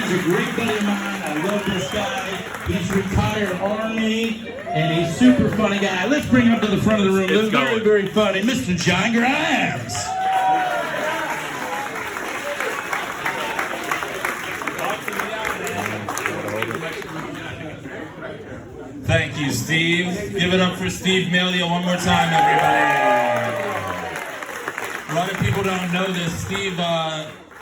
Steve's a great buddy of mine. I love this guy. He's retired Army, and he's super funny guy. Let's bring him up to the front of the room. This very, very funny, Mr. John Grimes. Thank you, Steve. Give it up for Steve Melia one more time, everybody. A lot of people don't know this. Steve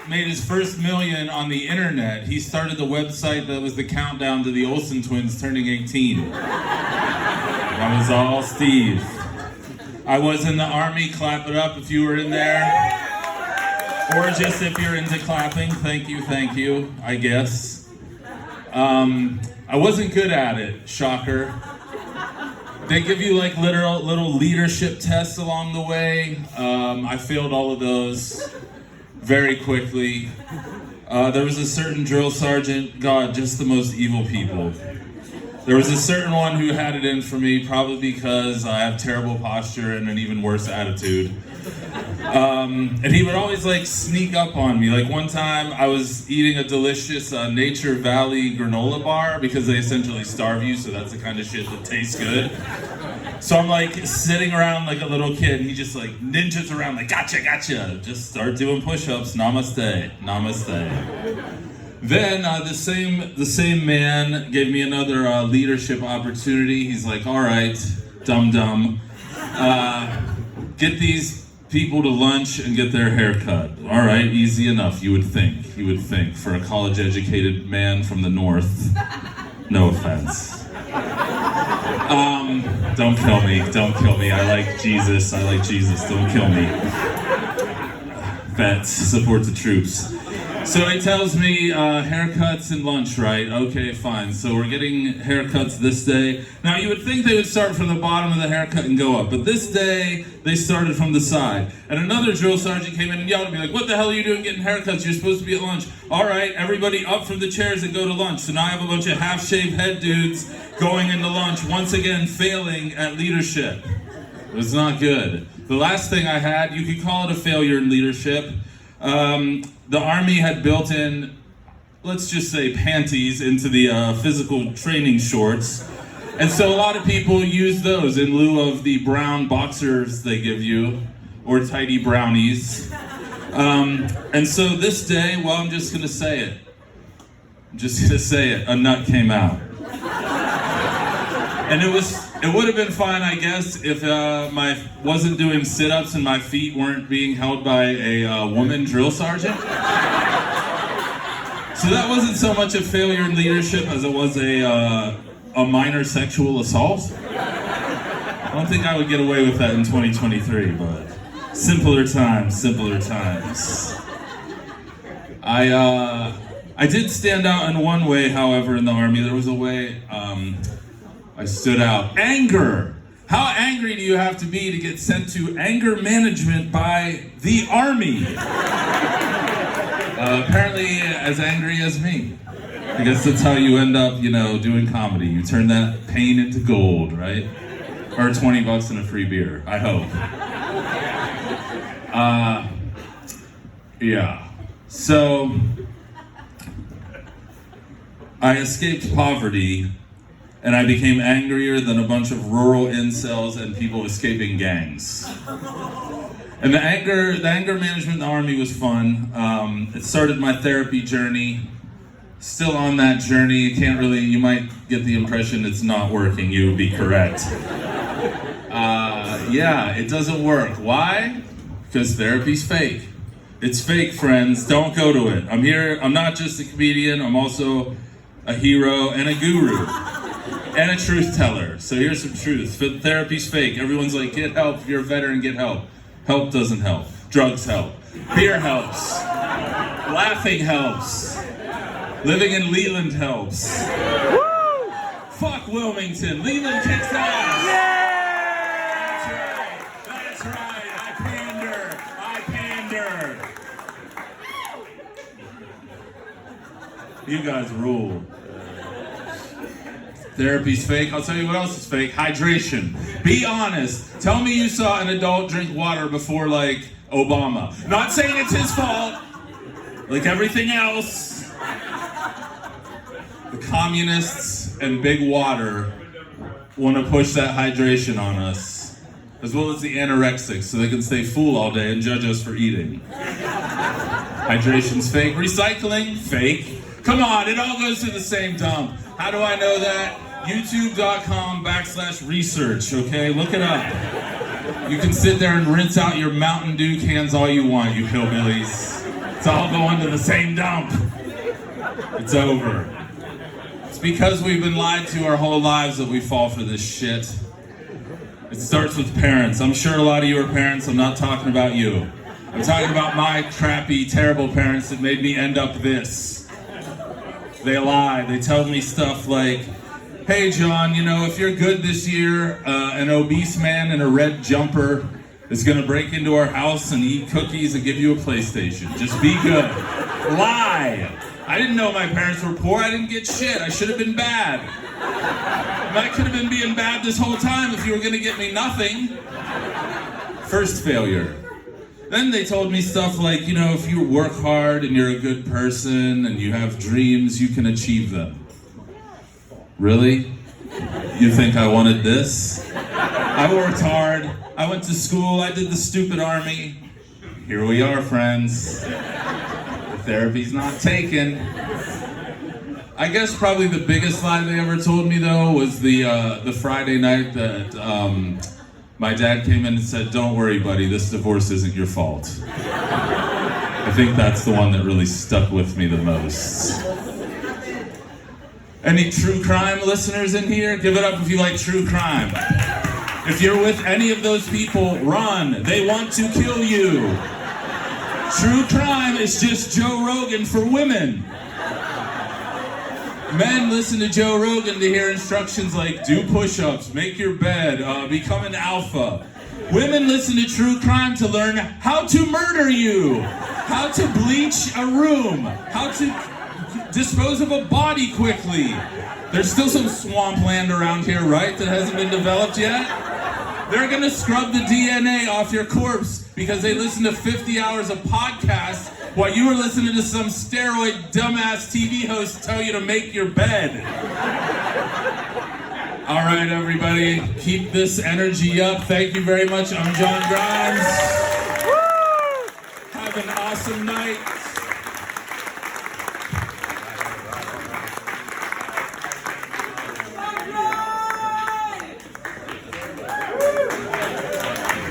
made his first million on the internet. He started the website that was the countdown to the Olsen twins turning 18. That was all Steve. I was in the Army. Clap it up if you were in there. Or just if you're into clapping. Thank you, I guess. I wasn't good at it, shocker. They give you like little leadership tests along the way. I failed all of those very quickly. There was a certain drill sergeant, God, just the most evil people. There was a certain one who had it in for me, probably because I have terrible posture and an even worse attitude. And he would always like sneak up on me. Like one time I was eating a delicious Nature Valley granola bar because they essentially starve you, so that's the kind of shit that tastes good. So I'm like sitting around like a little kid, and he just like ninjas around like, gotcha, just start doing push-ups, namaste. Then the same man gave me another leadership opportunity. He's like, all right, dum-dum, get these people to lunch and get their hair cut. All right, easy enough, you would think, for a college-educated man from the north. No offense. Don't kill me. I like Jesus, don't kill me. Vets, support the troops. So he tells me haircuts and lunch, right? Okay, fine. So we're getting haircuts this day. Now you would think they would start from the bottom of the haircut and go up, but this day they started from the side. And another drill sergeant came in and yelled at me like, what the hell are you doing getting haircuts? You're supposed to be at lunch. All right, everybody up from the chairs and go to lunch. So now I have a bunch of half-shaved head dudes going into lunch, once again failing at leadership. It was not good. The last thing I had, you could call it a failure in leadership. The Army had built in, let's just say, panties into the physical training shorts. And so a lot of people use those in lieu of the brown boxers they give you, or tidy brownies. And so this day, well, I'm just gonna say it, a nut came out. And it would have been fine, I guess, if I wasn't doing sit-ups and my feet weren't being held by a woman drill sergeant. So that wasn't so much a failure in leadership as it was a minor sexual assault. I don't think I would get away with that in 2023, but simpler times. I did stand out in one way, however, in the Army. There was a way I stood out. Anger! How angry do you have to be to get sent to anger management by the Army? Apparently as angry as me. I guess that's how you end up, doing comedy. You turn that pain into gold, right? Or $20 and a free beer, I hope. Yeah. So, I escaped poverty, and I became angrier than a bunch of rural incels and people escaping gangs. And the anger management in the Army was fun. It started my therapy journey. Still on that journey. You might get the impression it's not working. You would be correct. Yeah, it doesn't work. Why? Because therapy's fake. It's fake, friends. Don't go to it. I'm not just a comedian. I'm also a hero and a guru. And a truth teller. So here's some truth. Therapy's fake. Everyone's like, get help. If you're a veteran, get help. Help doesn't help. Drugs help. Beer helps. Laughing helps. Living in Leland helps. Woo! Fuck Wilmington. Leland kicks ass. Yeah! That's right. I pander. You guys rule. Therapy's fake. I'll tell you what else is fake. Hydration. Be honest. Tell me you saw an adult drink water before, like, Obama. Not saying it's his fault. Like everything else. the communists and big water want to push that hydration on us, as well as the anorexics, so they can stay full all day and judge us for eating. Hydration's fake. Recycling? Fake. Come on, it all goes to the same dump. How do I know that? YouTube.com/research, okay? Look it up. You can sit there and rinse out your Mountain Dew cans all you want, you hillbillies. It's all going to the same dump. It's over. It's because we've been lied to our whole lives that we fall for this shit. It starts with parents. I'm sure a lot of you are parents. I'm not talking about you. I'm talking about my crappy, terrible parents that made me end up this. They lie. They tell me stuff like, hey, John, you know, if you're good this year, an obese man in a red jumper is going to break into our house and eat cookies and give you a PlayStation. Just be good. Lie. I didn't know my parents were poor. I didn't get shit. I should have been bad. And I could have been being bad this whole time if you were going to get me nothing. First failure. Then they told me stuff like, you know, if you work hard and you're a good person and you have dreams, you can achieve them. Really? You think I wanted this? I worked hard. I went to school. I did the stupid army. Here we are, friends. The therapy's not taken. I guess probably the biggest lie they ever told me, though, was the Friday night that my dad came in and said, don't worry, buddy, this divorce isn't your fault. I think that's the one that really stuck with me the most. Any true crime listeners in here? Give it up if you like true crime. If you're with any of those people, run. They want to kill you. True crime is just Joe Rogan for women. Men listen to Joe Rogan to hear instructions like do push-ups, make your bed, become an alpha. Women listen to true crime to learn how to murder you, how to bleach a room, how to dispose of a body quickly. There's still some swampland around here, right, that hasn't been developed yet? They're gonna scrub the DNA off your corpse because they listen to 50 hours of podcasts while you were listening to some steroid dumbass TV host tell you to make your bed. All right, everybody, keep this energy up. Thank you very much. I'm John Grimes. Have an awesome night.